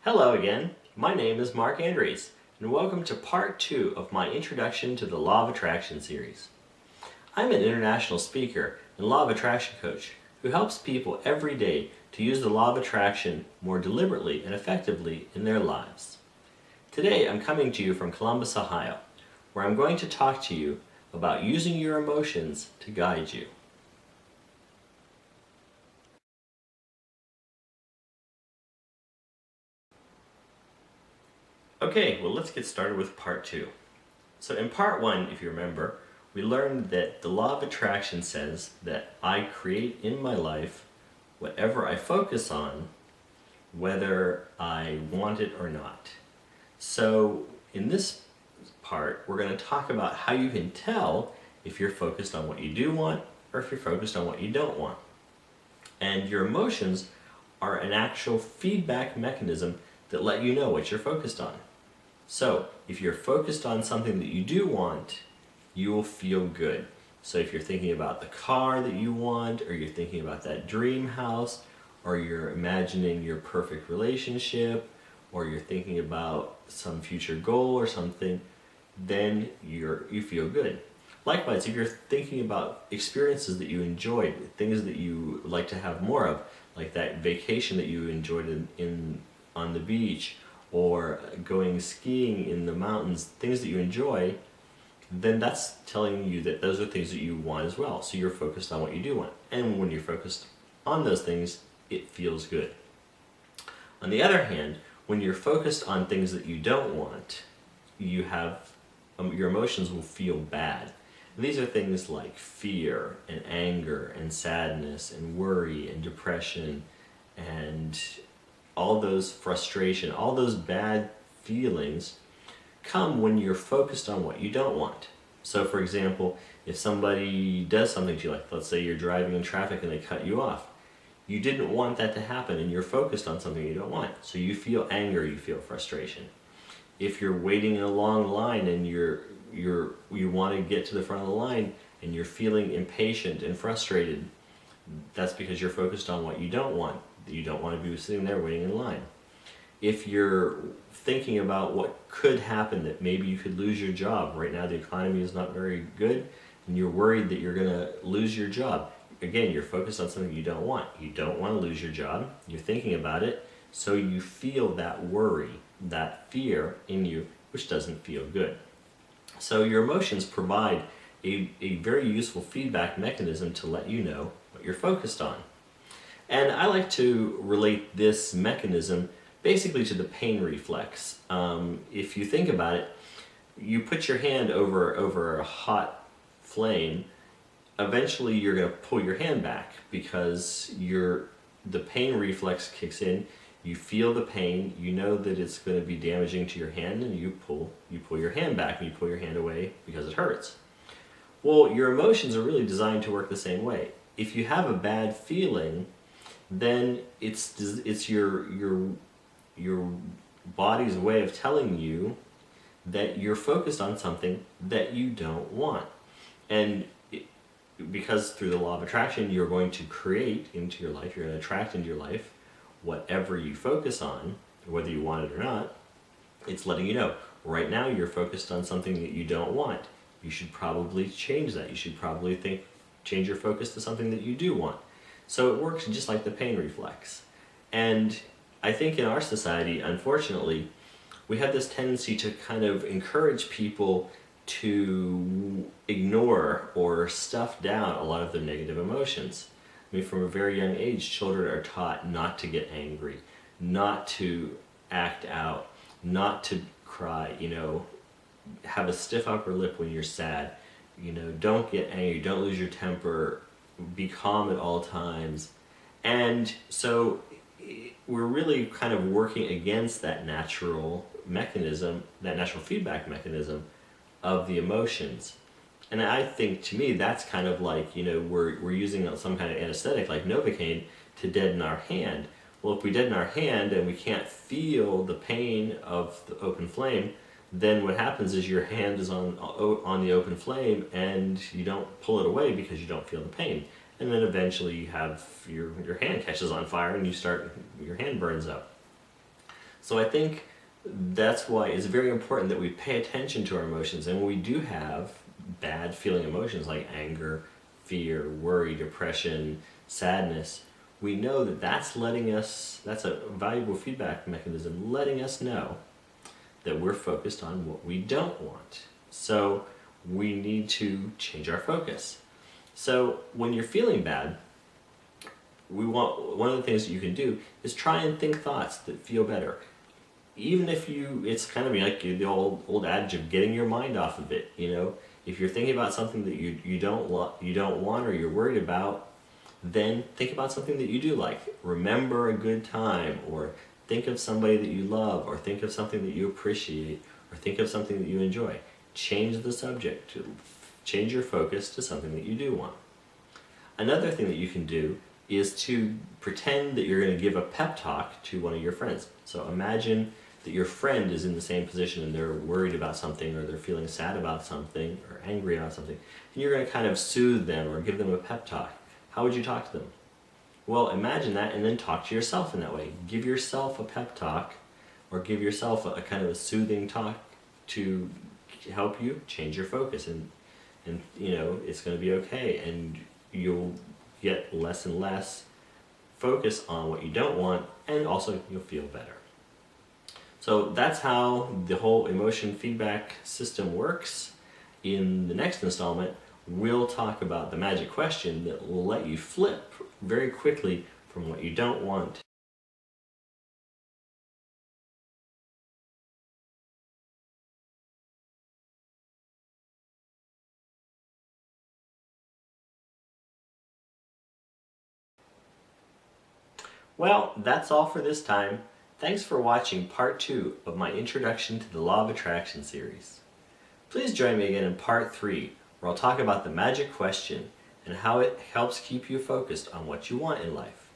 Hello again, my name is Mark Andres, and welcome to part 2 of my Introduction to the Law of Attraction series. I'm an international speaker and Law of Attraction coach who helps people every day to use the Law of Attraction more deliberately and effectively in their lives. Today I'm coming to you from Columbus, Ohio, where I'm going to talk to you about using your emotions to guide you. Okay, well let's get started with part 2. So in part 1, if you remember, we learned that the law of attraction says that I create in my life whatever I focus on, whether I want it or not. So in this part, we're going to talk about how you can tell if you're focused on what you do want or if you're focused on what you don't want. And your emotions are an actual feedback mechanism that let you know what you're focused on. So, if you're focused on something that you do want, you will feel good. So if you're thinking about the car that you want, or you're thinking about that dream house, or you're imagining your perfect relationship, or you're thinking about some future goal or something, then you feel good. Likewise, if you're thinking about experiences that you enjoyed, things that you like to have more of, like that vacation that you enjoyed on the beach, or going skiing in the mountains, things that you enjoy, then that's telling you that those are things that you want as well. So you're focused on what you do want. And when you're focused on those things, it feels good. On the other hand, when you're focused on things that you don't want, you have your emotions will feel bad. And these are things like fear and anger and sadness and worry and depression and all those frustration, all those bad feelings come when you're focused on what you don't want. So for example, if somebody does something to you, like let's say you're driving in traffic and they cut you off, you didn't want that to happen and you're focused on something you don't want. So you feel anger, you feel frustration. If you're waiting in a long line and you want to get to the front of the line and you're feeling impatient and frustrated, that's because you're focused on what you don't want. You don't want to be sitting there waiting in line. If you're thinking about what could happen, that maybe you could lose your job. Right now the economy is not very good and you're worried that you're going to lose your job. Again, you're focused on something you don't want. You don't want to lose your job. You're thinking about it, so you feel that worry, that fear in you, which doesn't feel good. So your emotions provide a very useful feedback mechanism to let you know what you're focused on. And I like to relate this mechanism basically to the pain reflex. If you think about it, you put your hand over a hot flame, eventually you're going to pull your hand back because the pain reflex kicks in, you feel the pain, you know that it's going to be damaging to your hand, and you pull your hand back and you pull your hand away because it hurts. Well, your emotions are really designed to work the same way. If you have a bad feeling, then it's your body's way of telling you that you're focused on something that you don't want. And because through the law of attraction, you're going to create into your life, you're going to attract into your life whatever you focus on, whether you want it or not. It's letting you know, right now you're focused on something that you don't want. You should probably change that. You should probably change your focus to something that you do want. So it works just like the pain reflex. And I think in our society, unfortunately, we have this tendency to kind of encourage people to ignore or stuff down a lot of their negative emotions. I mean, from a very young age, children are taught not to get angry, not to act out, not to cry, have a stiff upper lip when you're sad, don't get angry, don't lose your temper, be calm at all times. And so we're really kind of working against that natural mechanism, that natural feedback mechanism of the emotions. And I think, to me, that's kind of like, we're using some kind of anesthetic like Novocaine to deaden our hand. Well, if we deaden our hand and we can't feel the pain of the open flame, then what happens is your hand is on the open flame and you don't pull it away because you don't feel the pain. And then eventually you have your hand catches on fire and your hand burns up. So I think that's why it's very important that we pay attention to our emotions. And when we do have bad feeling emotions like anger, fear, worry, depression, sadness, we know that that's a valuable feedback mechanism letting us know that we're focused on what we don't want. So we need to change our focus. So when you're feeling bad, one of the things that you can do is try and think thoughts that feel better. Even if it's kind of like the old adage of getting your mind off of it. If you're thinking about something that you don't want or you're worried about, then think about something that you do like. Remember a good time, or think of somebody that you love, or think of something that you appreciate, or think of something that you enjoy. Change the subject, change your focus to something that you do want. Another thing that you can do is to pretend that you're going to give a pep talk to one of your friends. So imagine that your friend is in the same position and they're worried about something, or they're feeling sad about something, or angry about something, and you're going to kind of soothe them or give them a pep talk. How would you talk to them? Well, imagine that and then talk to yourself in that way. Give yourself a pep talk, or give yourself a kind of a soothing talk to help you change your focus, and it's going to be okay, and you'll get less and less focus on what you don't want, and also you'll feel better. So that's how the whole emotion feedback system works. In the next installment, we'll talk about the magic question that will let you flip very quickly from what you don't want. Well, that's all for this time. Thanks for watching part 2 of my Introduction to the Law of Attraction series. Please join me again in part 3, where I'll talk about the magic question and how it helps keep you focused on what you want in life.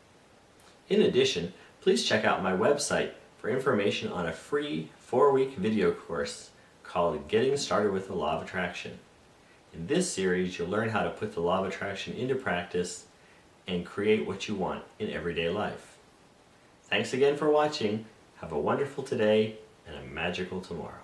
In addition, please check out my website for information on a free 4-week video course called Getting Started with the Law of Attraction. In this series, you'll learn how to put the Law of Attraction into practice and create what you want in everyday life. Thanks again for watching. Have a wonderful today and a magical tomorrow.